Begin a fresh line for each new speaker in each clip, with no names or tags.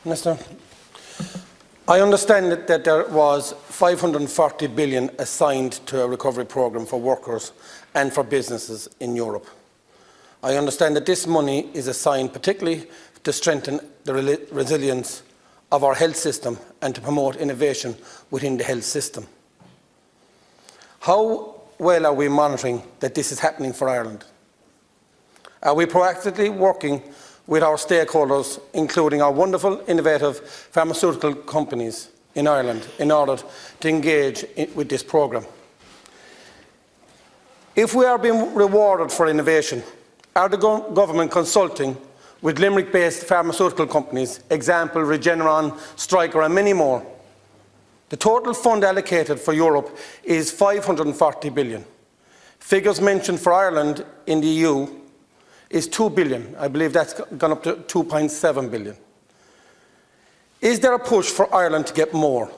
Minister, I understand that there was 540 billion assigned to a recovery programme for workers and for businesses in Europe. I understand that this money is assigned particularly to strengthen the resilience of our health system and to promote innovation within the health system. How well are we monitoring that this is happening for Ireland? Are we proactively working with our stakeholders, including our wonderful, innovative pharmaceutical companies in Ireland, in order to engage with this programme? If we are being rewarded for innovation, are the government consulting with Limerick-based pharmaceutical companies, example Regeneron, Stryker and many more? The total fund allocated for Europe is 540 billion. Figures mentioned for Ireland in the EU is 2 billion. I believe that's gone up to 2.7 billion. Is there a push for Ireland to get more?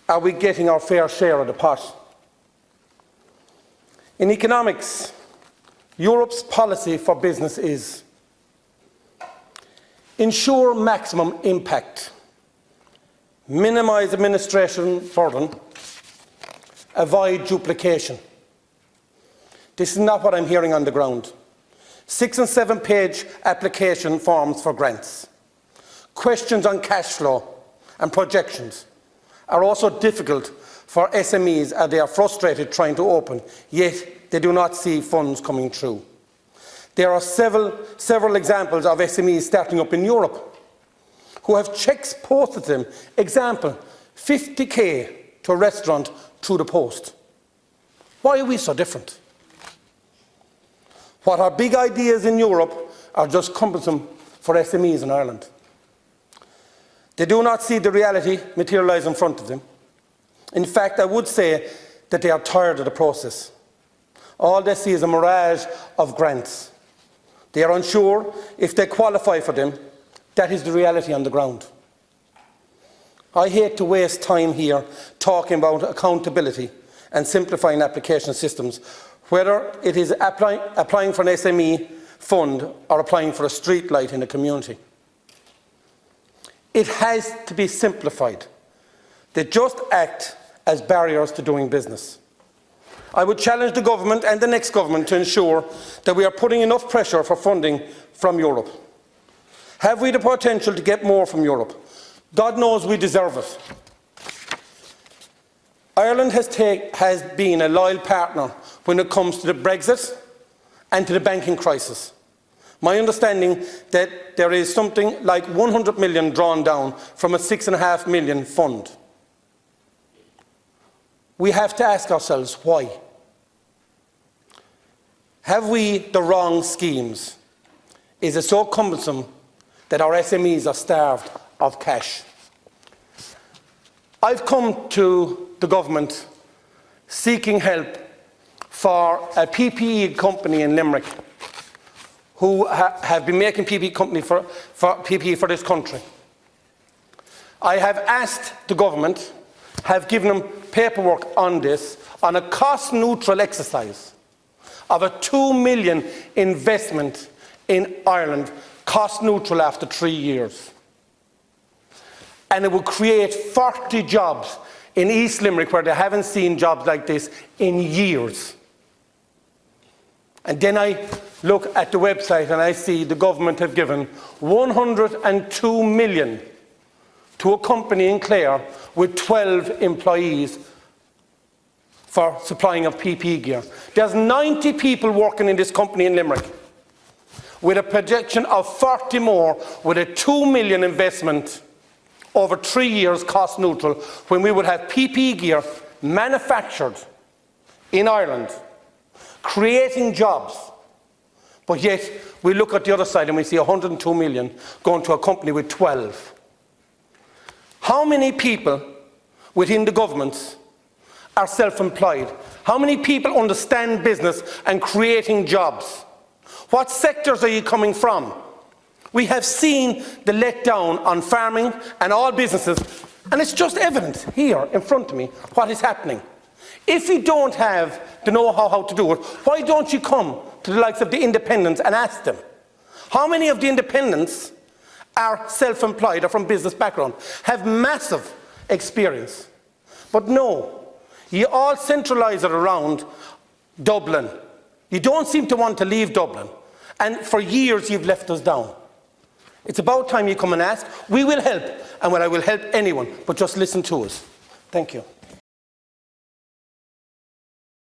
Are we getting our fair share of the pot? In economics, Europe's policy for business is ensure maximum impact, minimise administration burden, avoid duplication. This is not what I'm hearing on the ground. 6- and 7-page application forms for grants. Questions on cash flow and projections are also difficult for SMEs as they are frustrated trying to open, yet they do not see funds coming through. There are several examples of SMEs starting up in Europe who have cheques posted to them. Example, 50k to a restaurant through the post. Why are we so different? What are big ideas in Europe are just cumbersome for SMEs in Ireland. They do not see the reality materialise in front of them. In fact, I would say that they are tired of the process. All they see is a mirage of grants. They are unsure if they qualify for them. That is the reality on the ground. I hate to waste time here talking about accountability and simplifying application systems, whether it is applying for an SME fund or applying for a street light in a community. It has to be simplified. They just act as barriers to doing business. I would challenge the government and the next government to ensure that we are putting enough pressure for funding from Europe. Have we the potential to get more from Europe? God knows we deserve it. Ireland has been a loyal partner when it comes to the Brexit and to the banking crisis. My understanding that there is something like 100 million drawn down from a 6.5 million fund. We have to ask ourselves why. Have we the wrong schemes? Is it so cumbersome that our SMEs are starved of cash? I've come to the government seeking help for a PPE company in Limerick who have been making PPE for this country. I have asked the government, have given them paperwork on this, on a cost-neutral exercise of a 2 million investment in Ireland, cost-neutral after 3 years. And it will create 40 jobs in East Limerick where they haven't seen jobs like this in years. And then I look at the website and I see the government have given 102 million to a company in Clare with 12 employees for supplying of PPE gear. There's 90 people working in this company in Limerick with a projection of 40 more with a 2 million investment over 3 years cost neutral, when we would have PPE gear manufactured in Ireland, creating jobs. But yet we look at the other side and we see 102 million going to a company with 12. How many people within the government are self-employed? How many people understand business and creating jobs? What sectors are you coming from? We have seen the letdown on farming and all businesses, and it's just evident here in front of me what is happening. If you don't have the know-how how to do it, why don't you come to the likes of the independents and ask them? How many of the independents are self-employed or from business background, have massive experience. But no, you all centralise it around Dublin. You don't seem to want to leave Dublin. And for years you've left us down. It's about time you come and ask. We will help, and well, I will help anyone, but just listen to us. Thank you.